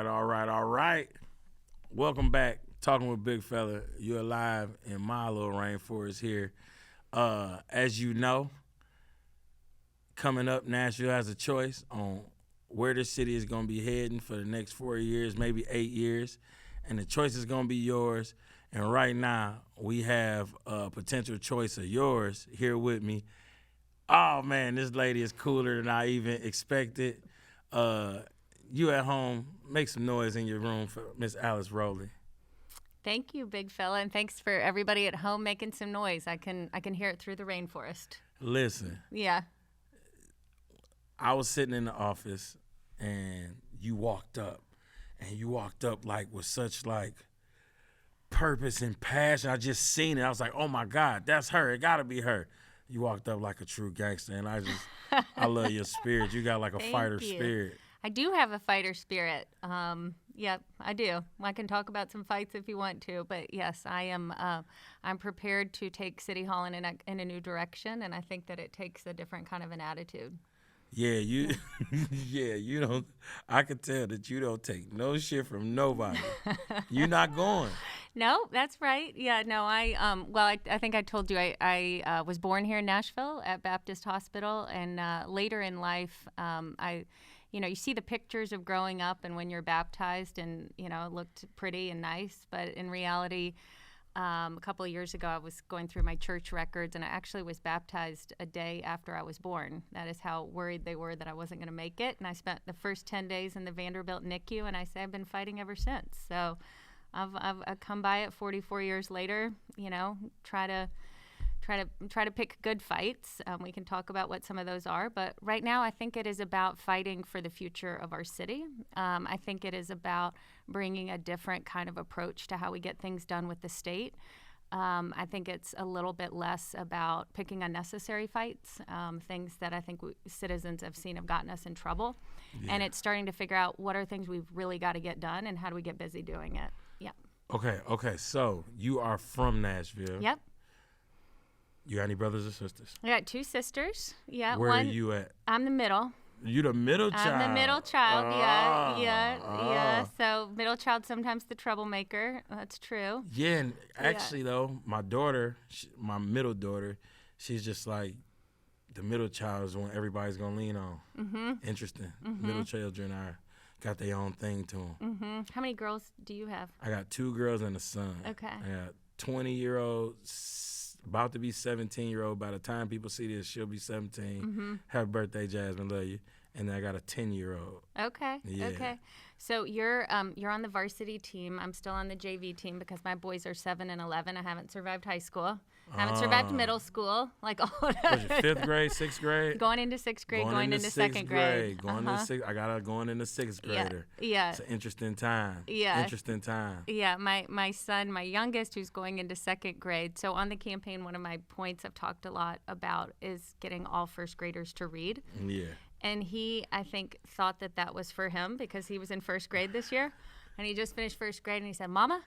right. Welcome back. Talking with Big Fella. You're live in my little rainforest here. As you know, coming up, Nashville has a choice on where the city is going to be heading for the next 4 years, maybe 8 years. And the choice is going to be yours. And right now, we have a potential choice of yours here with me. Oh, man, this lady is cooler than I even expected. You at home, make some noise in your room for Miss Alice Rolli. Thank you, big fella, and thanks for everybody at home making some noise. I can hear it through the rainforest. Listen. Yeah. I was sitting in the office, and you walked up like with such like purpose and passion. I just seen it. I was like, oh my God, that's her. It gotta be her. You walked up like a true gangster, and I love your spirit. You got like a fighter spirit. I do have a fighter spirit. Yep, I do. I can talk about some fights if you want to, but yes, I am. I'm prepared to take City Hall in a new direction, and I think that it takes a different kind of an attitude. Yeah, you don't. I can tell that you don't take no shit from nobody. You're not going. No, that's right. Yeah, no, I think I told you I was born here in Nashville at Baptist Hospital, and later in life, you see the pictures of growing up and when you're baptized, and it looked pretty and nice, but in reality, a couple of years ago, I was going through my church records, and I actually was baptized a day after I was born. That is how worried they were that I wasn't going to make it, and I spent the first 10 days in the Vanderbilt NICU, and I say I've been fighting ever since. So I've come by it 44 years later, try to pick good fights. We can talk about what some of those are, but right now I think it is about fighting for the future of our city. I think it is about bringing a different kind of approach to how we get things done with the state. I think it's a little bit less about picking unnecessary fights, things that I think citizens have seen have gotten us in trouble. Yeah. And it's starting to figure out what are things we've really got to get done and how do we get busy doing it. Yeah. Okay. So you are from Nashville. Yep. You got any brothers or sisters? I got 2 sisters. Yeah. Where are you at? I'm the middle. You the middle child? I'm the middle child, yeah. So middle child, sometimes the troublemaker. That's true. Yeah, and actually, though, my daughter, my middle daughter, she's just like, the middle child is the one everybody's going to lean on. Mm-hmm. Interesting. Mm-hmm. Middle children got their own thing to them. Mm-hmm. How many girls do you have? I got 2 girls and a son. Okay. I got 20-year-old, about to be 17-year-old. By the time people see this, she'll be 17. Mm-hmm. Happy birthday, Jasmine. Love you. And then I got a 10-year-old. Okay. Yeah. Okay. So you're on the varsity team. I'm still on the JV team because my boys are 7 and 11. I haven't survived high school. I haven't survived middle school. Like all of that. 5th grade, 6th grade? Going into 6th grade, going into 2nd grade. I got going into 6th grader. Yeah. It's an interesting time. Yeah. Interesting time. Yeah. My son, my youngest, who's going into 2nd grade. So on the campaign, one of my points I've talked a lot about is getting all 1st graders to read. Yeah. And he, I think, thought that was for him because he was in 1st grade this year. And he just finished 1st grade, and he said, Mama,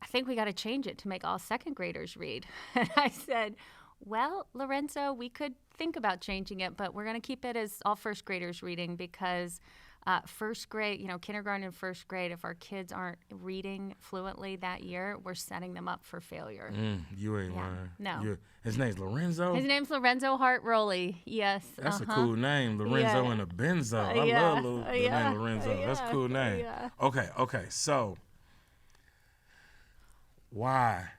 I think we got to change it to make all 2nd graders read. And I said, well, Lorenzo, we could think about changing it, but we're going to keep it as all 1st graders reading because 1st grade, kindergarten and 1st grade, if our kids aren't reading fluently that year, we're setting them up for failure. You ain't lying. No. His name's Lorenzo? His name's Lorenzo Hart Rolli, yes. That's a cool name, Lorenzo and a Benzo. I love the name Lorenzo. That's a cool name. Yeah. Okay, so why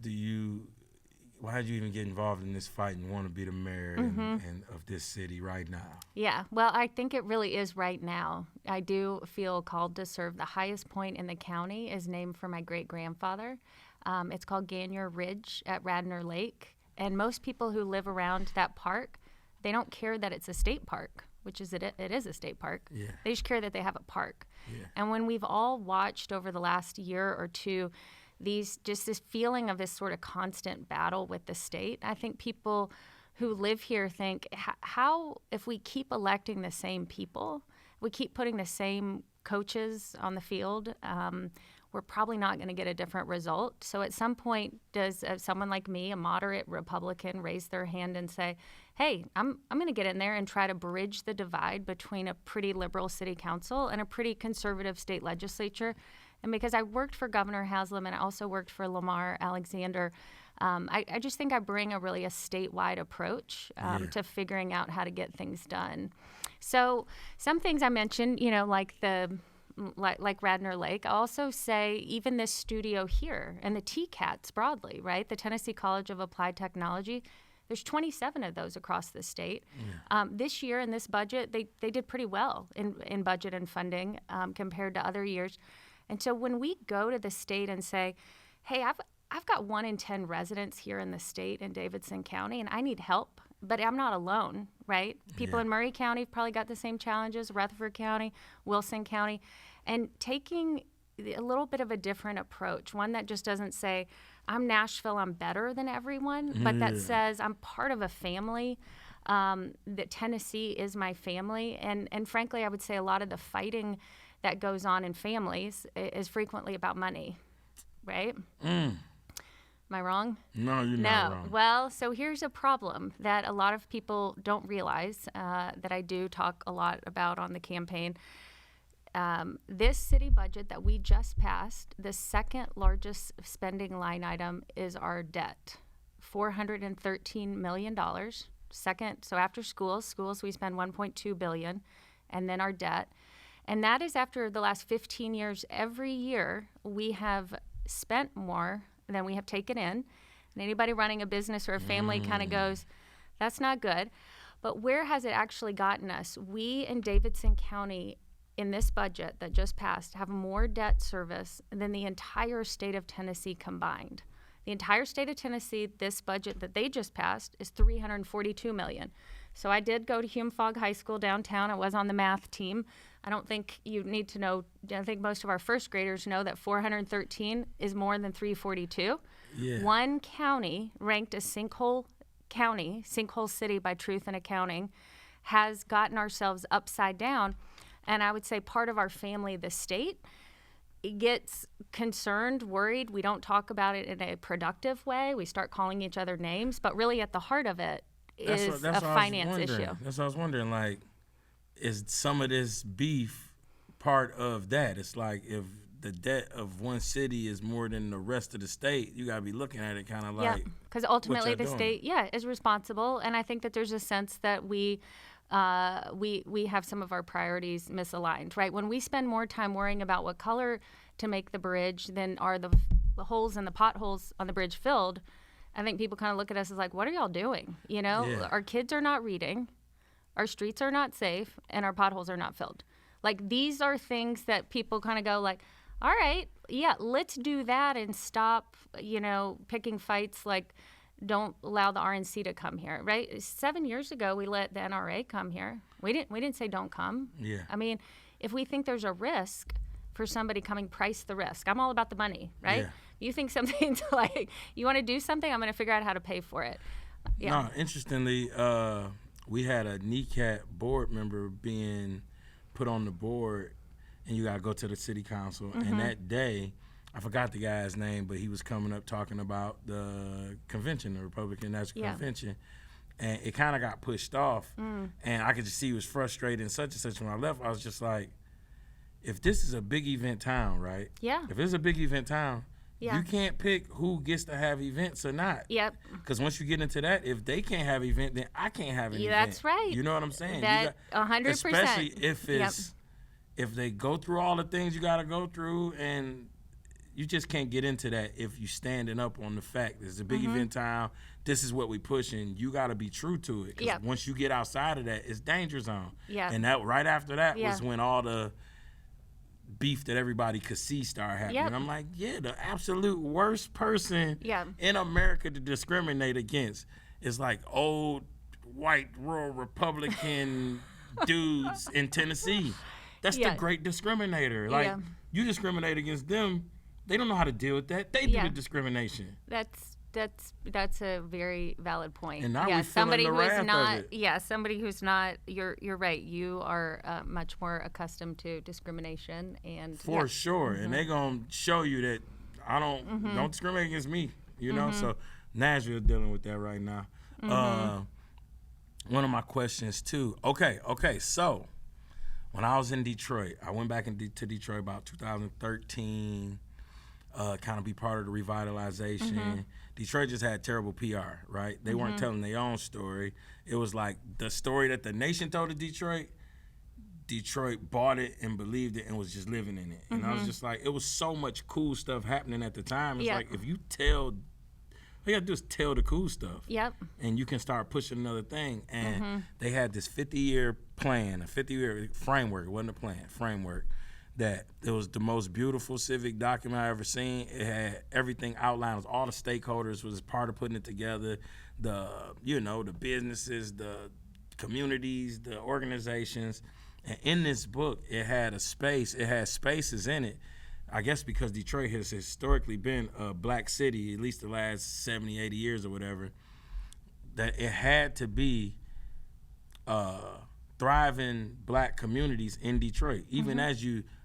did you even get involved in this fight and want to be the mayor and of this city right now? Yeah, well, I think it really is right now. I do feel called to serve. The highest point in the county is named for my great-grandfather. It's called Gainier Ridge at Radnor Lake. And most people who live around that park, they don't care that it's a state park, which is it is a state park. Yeah. They just care that they have a park. Yeah. And when we've all watched over the last year or two this feeling of this sort of constant battle with the state, I think people who live here think, how, if we keep electing the same people, we keep putting the same coaches on the field, we're probably not going to get a different result. So at some point, does someone like me, a moderate Republican, raise their hand and say, hey, I'm going to get in there and try to bridge the divide between a pretty liberal city council and a pretty conservative state legislature? And because I worked for Governor Haslam and I also worked for Lamar Alexander, I just think I bring a statewide approach to figuring out how to get things done. So some things I mentioned, like Radnor Lake. I also say even this studio here and the TCATs broadly, right? The Tennessee College of Applied Technology. There's 27 of those across the state. This year in this budget, they did pretty well in budget and funding compared to other years. And so when we go to the state and say, hey, I've got 1 in 10 residents here in the state in Davidson County, and I need help, but I'm not alone, right? People in Murray County have probably got the same challenges, Rutherford County, Wilson County, and taking a little bit of a different approach, one that just doesn't say, I'm Nashville, I'm better than everyone, but that says I'm part of a family, that Tennessee is my family. And frankly, I would say a lot of the fighting that goes on in families is frequently about money, right? Am I wrong? No, you're not wrong. Well, so here's a problem that a lot of people don't realize that I do talk a lot about on the campaign. This city budget that we just passed, the second largest spending line item is our debt, $413 million. Second, so after schools we spend $1.2 billion, and then our debt. And that is after the last 15 years, every year we have spent more than we have taken in. And anybody running a business or a family kind of goes, that's not good. But where has it actually gotten us? We in Davidson County, in this budget that just passed, have more debt service than the entire state of Tennessee combined. The entire state of Tennessee, this budget that they just passed, is $342 million. So I did go to Hume-Fogg High School downtown. I was on the math team. I don't think you need to know. I think most of our first graders know that 413 is more than 342. Yeah. One county ranked a sinkhole city by Truth in Accounting, has gotten ourselves upside down. And I would say part of our family, the state, it gets concerned, worried. We don't talk about it in a productive way. We start calling each other names. But really at the heart of it is a finance issue. That's what I was wondering. Like, is some of this beef part of that? It's like if the debt of one city is more than the rest of the state, you got to be looking at it kind of like, because ultimately the state, is responsible. And I think that there's a sense that we have some of our priorities misaligned, right? When we spend more time worrying about what color to make the bridge than are the holes and the potholes on the bridge filled, I think people kind of look at us as like, what are y'all doing? Our kids are not reading, our streets are not safe, and our potholes are not filled. Like, these are things that people kind of go like, all right, let's do that and stop, picking fights like, don't allow the RNC to come here, right? 7 years ago, we let the NRA come here. We didn't say don't come. Yeah. I mean, if we think there's a risk for somebody coming, price the risk. I'm all about the money, right? Yeah. You think something's like, you want to do something, I'm going to figure out how to pay for it. Yeah. No, interestingly, we had a NECAT board member being put on the board, and you got to go to the city council. Mm-hmm. And that day, I forgot the guy's name, but he was coming up talking about the convention, the Republican National Convention. And it kind of got pushed off. And I could just see he was frustrated and such and such. When I left, I was just like, if this is a big event town, right? Yeah. If it's a big event town, you can't pick who gets to have events or not. Yep. Because once you get into that, if they can't have an event, then I can't have an event. That's right. You know what I'm saying? That 100%. Especially if it's if they go through all the things you got to go through, and you just can't get into that if you standing up on the fact it's a big event town. This is what we pushing. You got to be true to it. Because once you get outside of that, it's danger zone. Yeah. And that right after that was when all the beef that everybody could see start happening. Yep. I'm like, the absolute worst person in America to discriminate against is like old white rural Republican dudes in Tennessee. That's the great discriminator. Like, you discriminate against them, they don't know how to deal with that. They do the discrimination. That's That's a very valid point. And now yeah, we somebody feeling who the is wrath not. of it. Yeah, somebody who's not. You're right. You are much more accustomed to discrimination and For sure. And they gonna show you that don't discriminate against me. You know, so Nashville dealing with that right now. One of my questions too. Okay. So when I was in Detroit, I went back to Detroit about 2013. Kind of be part of the revitalization. Detroit just had terrible PR, right? They weren't telling their own story. It was like the story that the nation told of Detroit. Detroit bought it and believed it and was just living in it. And I was just like, it was so much cool stuff happening at the time. It's like, if you all you gotta do is tell the cool stuff. Yep. And you can start pushing another thing. And they had this 50-year plan, a 50-year framework. It wasn't a plan, framework. That it was the most beautiful civic document I ever seen. It had everything outlined. All the stakeholders was part of putting it together. The businesses, the communities, the organizations. And in this book, it had a space. It had spaces in it. I guess because Detroit has historically been a black city, at least the last 70, 80 years or whatever, that it had to be thriving black communities in Detroit. Even as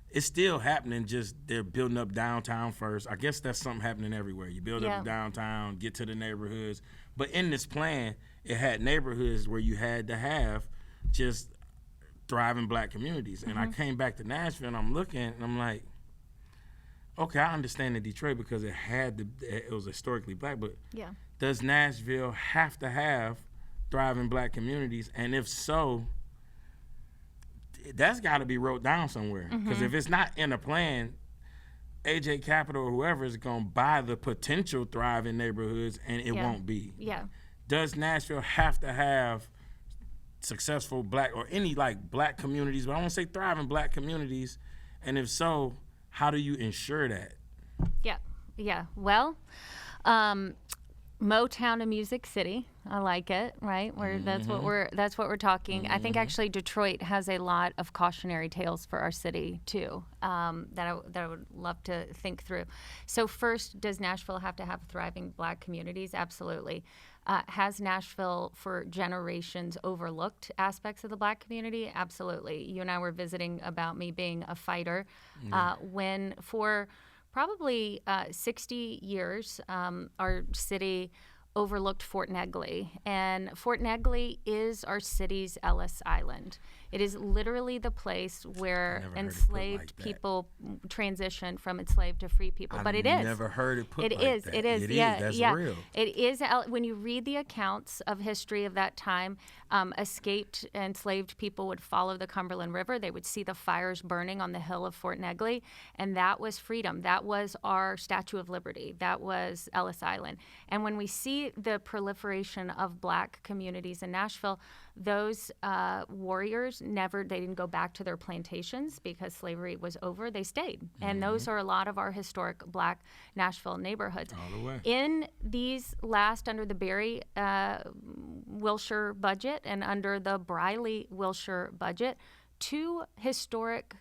it's still happening, just they're building up downtown first. I guess that's something happening everywhere. You build up downtown, get to the neighborhoods. But in this plan, it had neighborhoods where you had to have just thriving black communities. And I came back to Nashville and I'm looking and I'm like, okay, I understand in Detroit because it was historically black, but does Nashville have to have thriving black communities? And if so, that's got to be wrote down somewhere. Because if it's not in a plan, AJ Capital or whoever is going to buy the potential thriving neighborhoods and it won't be. Yeah. Does Nashville have to have successful black or any like black communities, but I want to say thriving black communities? And if so, how do you ensure that? Yeah. Well, Motown and Music City. I like it, right? That's what we're talking. I think actually Detroit has a lot of cautionary tales for our city too, that I would love to think through. So first, does Nashville have to have thriving black communities? Absolutely. Has Nashville for generations overlooked aspects of the black community? Absolutely. You and I were visiting about me being a fighter when for probably 60 years, our city overlooked Fort Negley. And Fort Negley is our city's Ellis Island. It is literally the place where enslaved people transitioned from enslaved to free people. But it is. I've never heard it put like that. It is. Yeah, That's real. It is. When you read the accounts of history of that time, escaped enslaved people would follow the Cumberland River. They would see the fires burning on the hill of Fort Negley, and that was freedom. That was our Statue of Liberty. That was Ellis Island. And when we see the proliferation of black communities in Nashville, those warriors they didn't go back to their plantations because slavery was over. They stayed. And those are a lot of our historic black Nashville neighborhoods. All the way. In these under the Berry Wilshire budget and under the Briley Wilshire budget, two historic,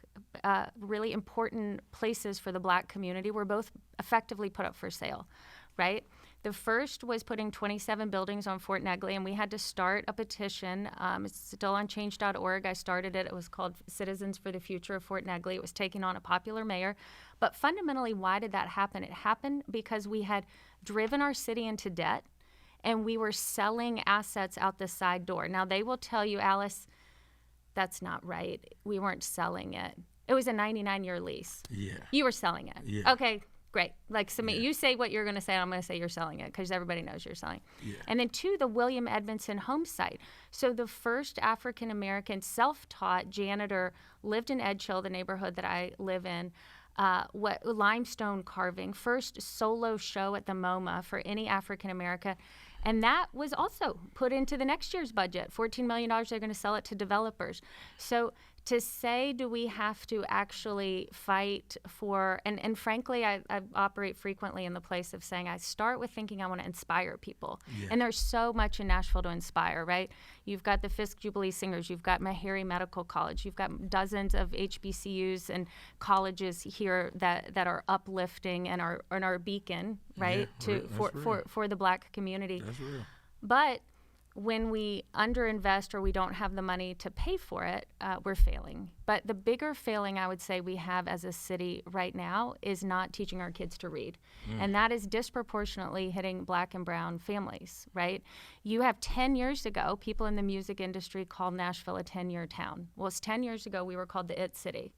really important places for the black community were both effectively put up for sale, right? The first was putting 27 buildings on Fort Negley, and we had to start a petition. It's still on change.org. I started it. It was called Citizens for the Future of Fort Negley. It was taking on a popular mayor. But fundamentally, why did that happen? It happened because we had driven our city into debt, and we were selling assets out the side door. Now, they will tell you, Alice, that's not right. We weren't selling it. It was a 99-year lease. Yeah. You were selling it. Yeah. Okay. Great. You say what you're going to say, and I'm going to say you're selling it because everybody knows you're selling. Yeah. And then two, the William Edmondson home site. So the first African-American self-taught janitor lived in Edgehill, the neighborhood that I live in. Limestone carving, first solo show at the MoMA for any African-American. And that was also put into the next year's budget, $14 million. They're going to sell it to developers. So to say, do we have to actually fight for, and frankly, I operate frequently in the place of saying, I start with thinking I want to inspire people. Yeah. And there's so much in Nashville to inspire, right? You've got the Fisk Jubilee Singers, you've got Mayoral Medical College, you've got dozens of HBCUs and colleges here that are uplifting and are a beacon, right, for the Black community. That's real. But when we underinvest or we don't have the money to pay for it, we're failing. But the bigger failing I would say we have as a city right now is not teaching our kids to read. And that is disproportionately hitting Black and brown families, right? You have 10 years ago, people in the music industry called Nashville a 10-year town. Well, it's 10 years ago we were called the It City.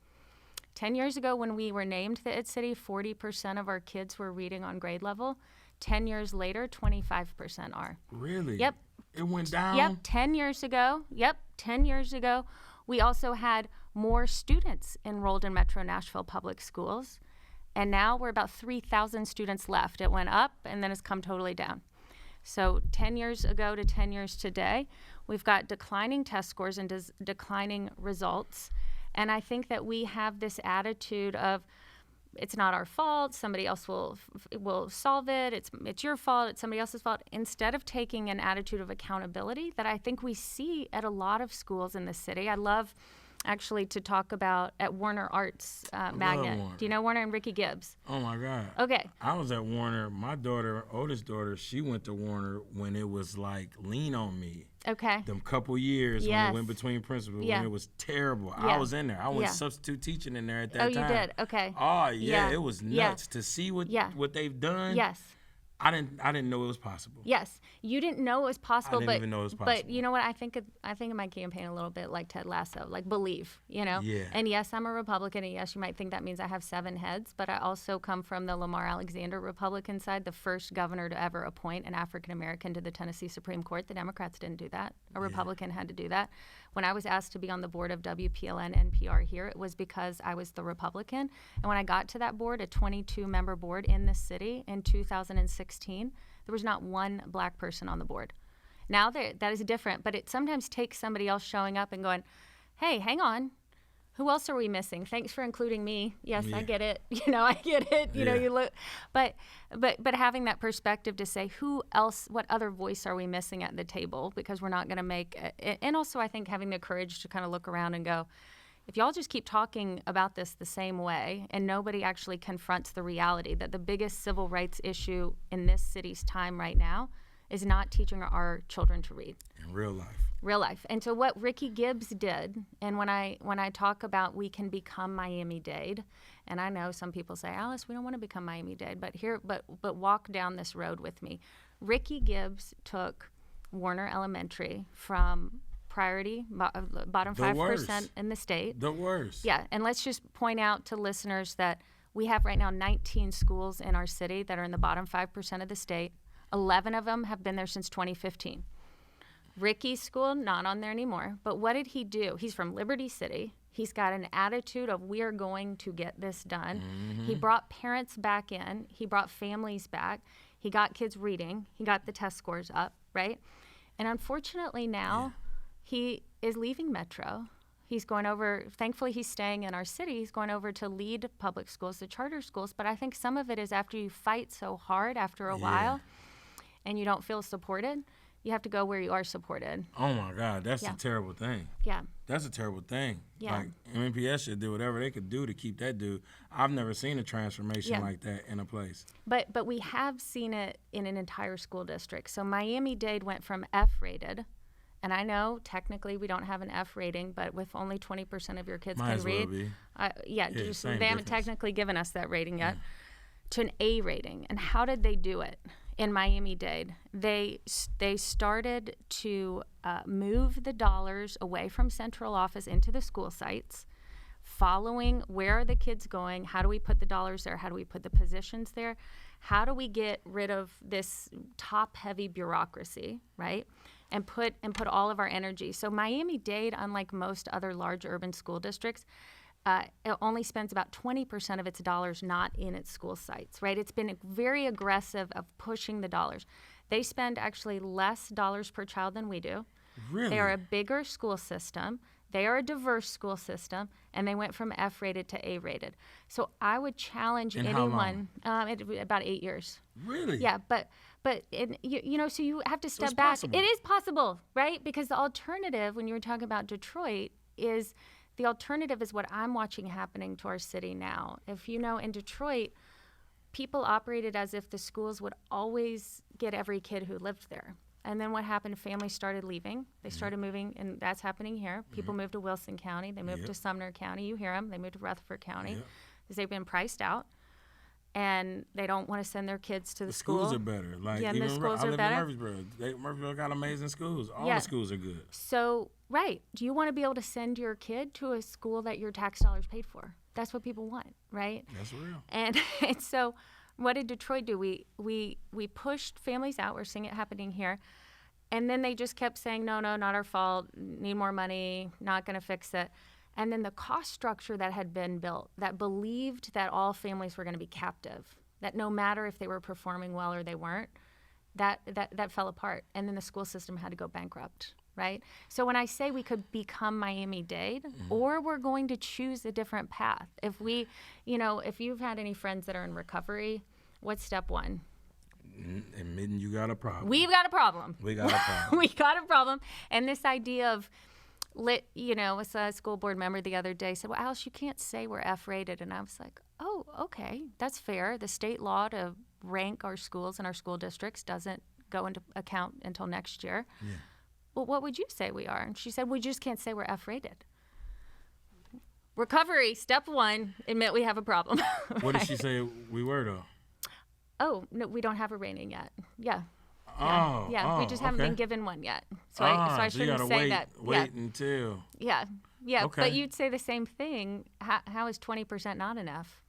10 years ago when we were named the It City, 40% of our kids were reading on grade level. 10 years later, 25% are. Really? Yep. It went down? Yep, 10 years ago. Yep, 10 years ago. We also had more students enrolled in Metro Nashville public schools. And now we're about 3,000 students left. It went up and then it's come totally down. So 10 years ago to 10 years today, we've got declining test scores and declining results. And I think that we have this attitude of, it's not our fault, somebody else will solve it, it's your fault, it's somebody else's fault, instead of taking an attitude of accountability that I think we see at a lot of schools in the city. I love actually to talk about at Warner Arts Magnet. Warner. Do you know Warner and Ricky Gibbs? Oh my God. Okay. I was at Warner. My daughter, oldest daughter, she went to Warner when it was like Lean on Me. Okay. Them couple years when Yes. it went between principals, Yeah. when it was terrible. Yeah. I was in there. I was Yeah. substitute teaching in there at that Oh, time. you did? Okay. Oh Yeah. it was Yeah. nuts to see what Yeah. they've done. Yes. I didn't know it was possible. Yes, you didn't know it was possible, didn't even know it was but possible. you know what? I think of my campaign a little bit like Ted Lasso, like believe, you know. Yeah. And yes, I'm a Republican, and yes, you might think that means I have 7 heads, but I also come from the Lamar Alexander Republican side, the first governor to ever appoint an African American to the Tennessee Supreme Court. The Democrats didn't do that. A Republican had to do that. When I was asked to be on the board of WPLN NPR here, it was because I was the Republican. And when I got to that board, a 22-member board in this city in 2016, there was not one Black person on the board. Now that is different, but it sometimes takes somebody else showing up and going, hey, hang on. Who else are we missing? Thanks for including me. Yes, I get it. You know, I get it. You know, you look, but having that perspective to say, who else? What other voice are we missing at the table? Because we're not going to make. And also, I think having the courage to kind of look around and go, if y'all just keep talking about this the same way, and nobody actually confronts the reality that the biggest civil rights issue in this city's time right now is not teaching our children to read. In real life. Real life. And so what Ricky Gibbs did, and when I talk about we can become Miami-Dade, and I know some people say, Alice, we don't want to become Miami-Dade, but walk down this road with me. Ricky Gibbs took Warner Elementary from priority, bottom 5% in the state. The worst. Yeah, and let's just point out to listeners that we have right now 19 schools in our city that are in the bottom 5% of the state. 11 of them have been there since 2015. Ricky's school, not on there anymore. But what did he do? He's from Liberty City. He's got an attitude of we are going to get this done. Mm-hmm. He brought parents back in. He brought families back. He got kids reading. He got the test scores up, right? And unfortunately now he is leaving Metro. He's going over, thankfully he's staying in our city. He's going over to lead public schools, the charter schools. But I think some of it is after you fight so hard after a while and you don't feel supported, you have to go where you are supported. Oh my God, that's a terrible thing. Yeah. That's a terrible thing. Yeah. Like MNPS should do whatever they could do to keep that dude. I've never seen a transformation like that in a place. But we have seen it in an entire school district. So Miami-Dade went from F-rated, and I know technically we don't have an F rating, but with only 20% of your kids Might can as well read, be. Just, same they haven't difference. technically given us that rating yet, to an A rating. And how did they do it? In Miami-Dade, they started to move the dollars away from central office into the school sites, following where are the kids going, how do we put the dollars there, how do we put the positions there, how do we get rid of this top-heavy bureaucracy, right, and put all of our energy. So Miami-Dade, unlike most other large urban school districts, it only spends about 20% of its dollars not in its school sites, right? It's been very aggressive of pushing the dollars. They spend actually less dollars per child than we do. Really? They are a bigger school system. They are a diverse school system, and they went from F-rated to A-rated. So I would challenge anyone. About 8 years. Really? Yeah, but so you have to step it's back. possible. It is possible, right? Because the alternative, when you were talking about Detroit, is the alternative is what I'm watching happening to our city now. If you know, in Detroit, people operated as if the schools would always get every kid who lived there. And then what happened? Families started leaving. They started moving, and that's happening here. People moved to Wilson County. They moved to Sumner County. You hear them. They moved to Rutherford County because they've been priced out, and they don't want to send their kids to the school. Schools are better. Like, Yeah, and even the schools I are live better. in Murfreesboro. Murfreesboro got amazing schools. All the schools are good. So, right. Do you want to be able to send your kid to a school that your tax dollars paid for? That's what people want, right? That's real. And so what did Detroit do? We pushed families out. We're seeing it happening here. And then they just kept saying, no, not our fault, need more money, not going to fix it. And then the cost structure that had been built that believed that all families were going to be captive, that no matter if they were performing well or they weren't, that fell apart. And then the school system had to go bankrupt, right? So when I say we could become Miami-Dade, or we're going to choose a different path. If if you've had any friends that are in recovery, what's step one? Admitting you got a problem. We've got a problem. We got a problem. We got a problem. And this idea of, a school board member the other day said, well, Alice, you can't say we're F-rated. And I was like, oh, okay, that's fair. The state law to rank our schools and our school districts doesn't go into account until next year. Yeah. Well, what would you say we are? And she said, we just can't say we're F-rated. Recovery, step one, admit we have a problem. Right? What did she say we were, though? Oh, no, we don't have a rating yet. Yeah. Oh, we just haven't been given one yet. So I shouldn't say that. Wait until. Yeah. Okay. But you'd say the same thing. How is 20% not enough?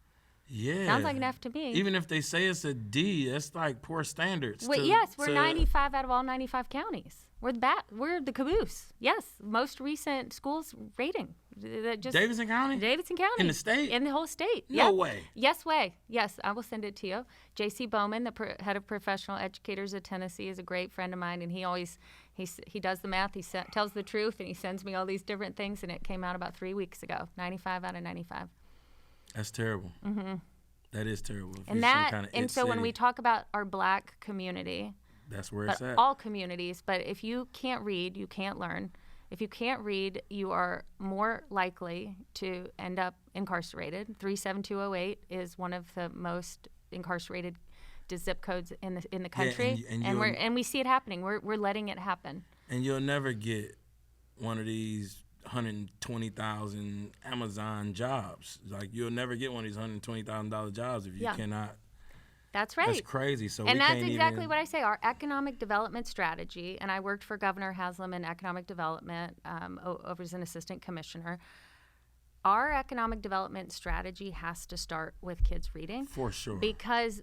Yeah. Sounds like an F to me. Even if they say it's a D, that's like poor standards. Yes, we're 95 out of all 95 counties. We're the caboose. Yes, most recent schools rating. Davidson County? Davidson County. In the state? In the whole state. No way. Yes way. Yes, I will send it to you. J.C. Bowman, the head of professional educators at Tennessee, is a great friend of mine, and he always he does the math. He tells the truth, and he sends me all these different things, and it came out about 3 weeks ago. 95 out of 95. That's terrible. Mm-hmm. That is terrible. So when we talk about our black community, that's where it's at. All communities, but if you can't read, you can't learn. If you can't read, you are more likely to end up incarcerated. 37208 is one of the most incarcerated zip codes in the country, and we see it happening. We're letting it happen. And you'll never get one of these 120,000 Amazon jobs. Like, you'll never get one of these $120,000 jobs if you cannot. That's right. That's crazy. So and that's exactly what I say. Our economic development strategy, and I worked for Governor Haslam in economic development over as an assistant commissioner. Our economic development strategy has to start with kids reading. For sure. Because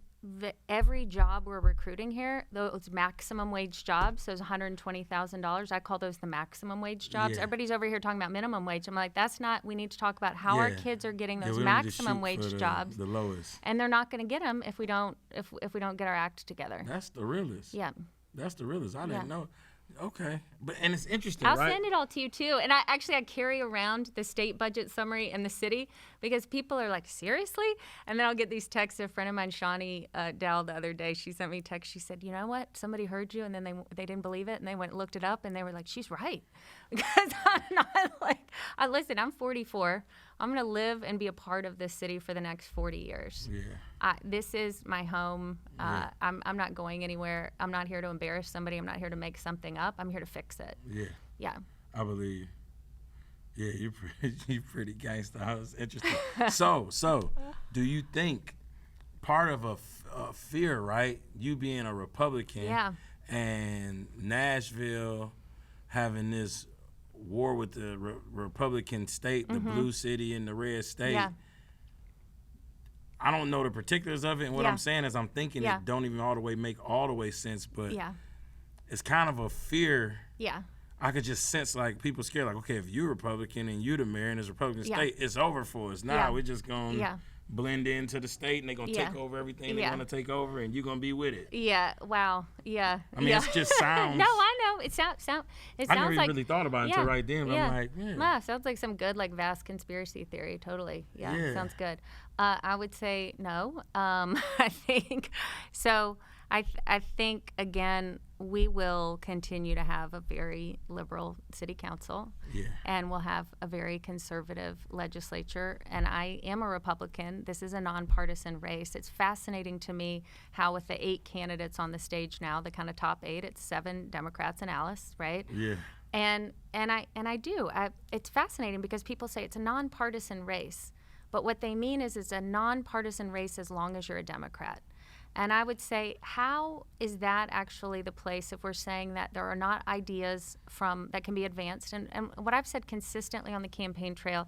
every job we're recruiting here, those maximum wage jobs, those $120,000, I call those the maximum wage jobs. Yeah. Everybody's over here talking about minimum wage. I'm like, that's not, we need to talk about how our kids are getting those maximum wage jobs. The lowest. And they're not going to get them if we don't get our act together. That's the realest. Yeah. That's the realest. I didn't know. Okay, and it's interesting, I'll right? send it all to you too. And I carry around the state budget summary in the city because people are like, seriously? And then I'll get these texts. A friend of mine, Shawnee Dowell, the other day, she sent me a text. She said, you know what? Somebody heard you, and then they didn't believe it, and they went and looked it up, and they were like, she's right. Because I'm not like, listen, I'm 44. I'm going to live and be a part of this city for the next 40 years. Yeah. This is my home. I'm not going anywhere. I'm not here to embarrass somebody. I'm not here to make something up. I'm here to fix it. Yeah. Yeah. I believe. Yeah, you're pretty gangster. That was interesting. So, do you think part of a fear, right? You being a Republican. Yeah. And Nashville having this war with the Republican state, the blue city and the red state. Yeah. I don't know the particulars of it, and what I'm saying is I'm thinking it don't even make all the way sense, but it's kind of a fear. Yeah. I could just sense like people scared, like, okay, if you're Republican and you're the mayor in this Republican state, it's over for us. Now we're just going to blend into the state and they're going to Yeah. take over everything Yeah. they're going to take over and you're going to be with it. Yeah. Wow. Yeah. I mean, yeah. it just sounds. No, I know. It sounds I never like. really thought about it until right then, but yeah. I'm like, yeah. Wow, sounds like some good, like, vast conspiracy theory. Totally. Yeah. Yeah. Sounds good. I would say no. I think so. I think, again, we will continue to have a very liberal city council. Yeah. And we'll have a very conservative legislature. And I am a Republican. This is a nonpartisan race. It's fascinating to me how, with the 8 candidates on the stage now, the kind of top 8, it's 7 Democrats and Alice, right? Yeah. And I do. It's fascinating because people say it's a nonpartisan race, but what they mean is it's a nonpartisan race as long as you're a Democrat. And I would say, how is that actually the place if we're saying that there are not ideas that can be advanced? And what I've said consistently on the campaign trail,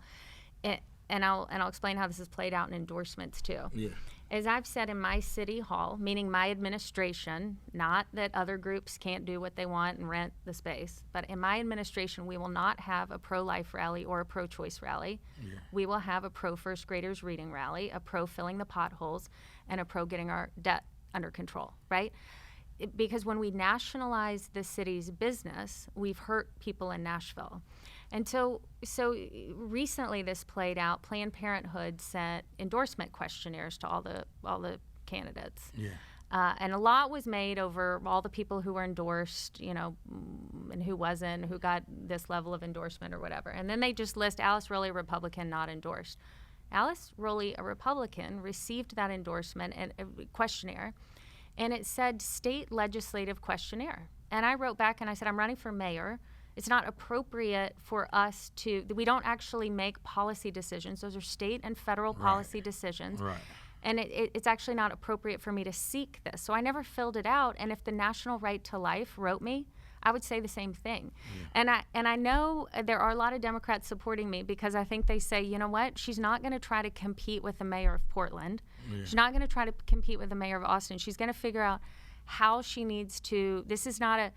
and I'll explain how this is played out in endorsements too. Yeah. As I've said in my city hall, meaning my administration, not that other groups can't do what they want and rent the space, but in my administration, we will not have a pro-life rally or a pro-choice rally. Yeah. We will have a pro-first graders reading rally, a pro-filling the potholes, and a pro-getting our debt under control, right? Because when we nationalize the city's business, we've hurt people in Nashville. And so recently this played out. Planned Parenthood sent endorsement questionnaires to all the candidates. Yeah. And a lot was made over all the people who were endorsed, and who wasn't, who got this level of endorsement or whatever. And then they just list Alice Rolli, Republican, not endorsed. Alice Rolli, a Republican, received that endorsement and a questionnaire, and it said state legislative questionnaire. And I wrote back and I said, I'm running for mayor. It's not appropriate for us we don't actually make policy decisions. Those are state and federal policy decisions. Right. And it's actually not appropriate for me to seek this. So I never filled it out. And if the National Right to Life wrote me, I would say the same thing. Yeah. And I know there are a lot of Democrats supporting me because I think they say, you know what, she's not going to try to compete with the mayor of Portland. Yeah. She's not going to try to compete with the mayor of Austin. She's going to figure out how she needs to. This is not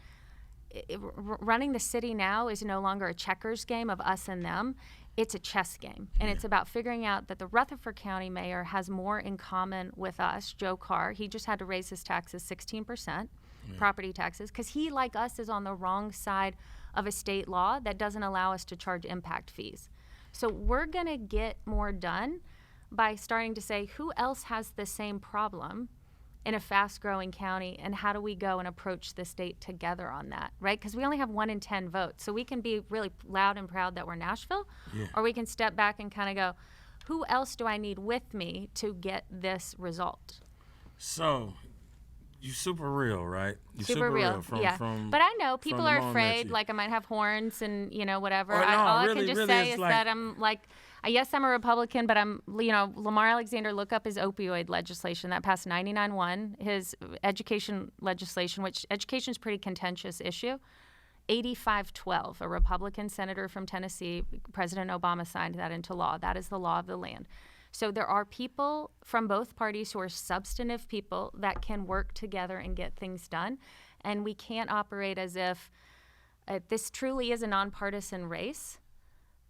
running the city now is no longer a checkers game of us and them. It's a chess game. And it's about figuring out that the Rutherford County mayor has more in common with us, Joe Carr. He just had to raise his taxes 16%, property taxes, because he, like us, is on the wrong side of a state law that doesn't allow us to charge impact fees. So we're going to get more done by starting to say, who else has the same problem in a fast-growing county, and how do we go and approach the state together on that, right? Because we only have 1 in 10 votes. So we can be really loud and proud that we're Nashville, or we can step back and kind of go, who else do I need with me to get this result? So you super real, right? You super real. But I know people are afraid, like I might have horns and, whatever. No, all really, I can just really, say is like, that I'm like, yes, I'm a Republican, but I'm, Lamar Alexander, look up his opioid legislation that passed 99-1, his education legislation, which education is a pretty contentious issue. 85-12, a Republican senator from Tennessee, President Obama signed that into law. That is the law of the land. So there are people from both parties who are substantive people that can work together and get things done. And we can't operate as if this truly is a nonpartisan race.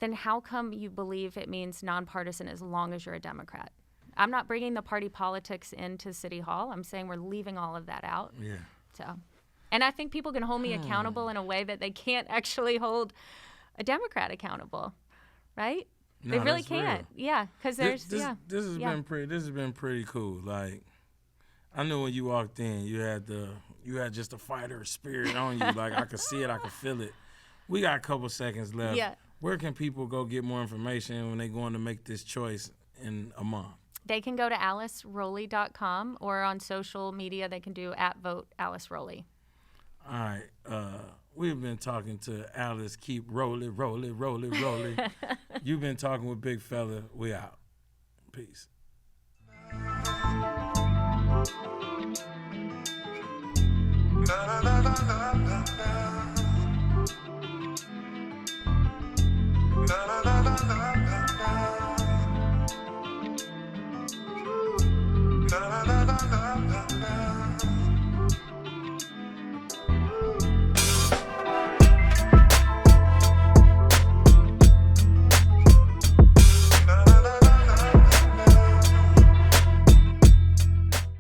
Then how come you believe it means nonpartisan as long as you're a Democrat? I'm not bringing the party politics into City Hall. I'm saying we're leaving all of that out. Yeah. So, and I think people can hold me accountable in a way that they can't actually hold a Democrat accountable, right? No, they really can't. Real. Yeah, because there's this has been pretty cool. Like, I knew when you walked in, you had just a fighter spirit on you. Like, I could see it, I could feel it. We got a couple seconds left. Yeah. Where can people go get more information when they're going to make this choice in a month? They can go to alicerolli.com, or on social media they can do @voteAliceRolli. All right. We've been talking to Alice. Keep rolling. You've been talking with Big Fella. We out. Peace.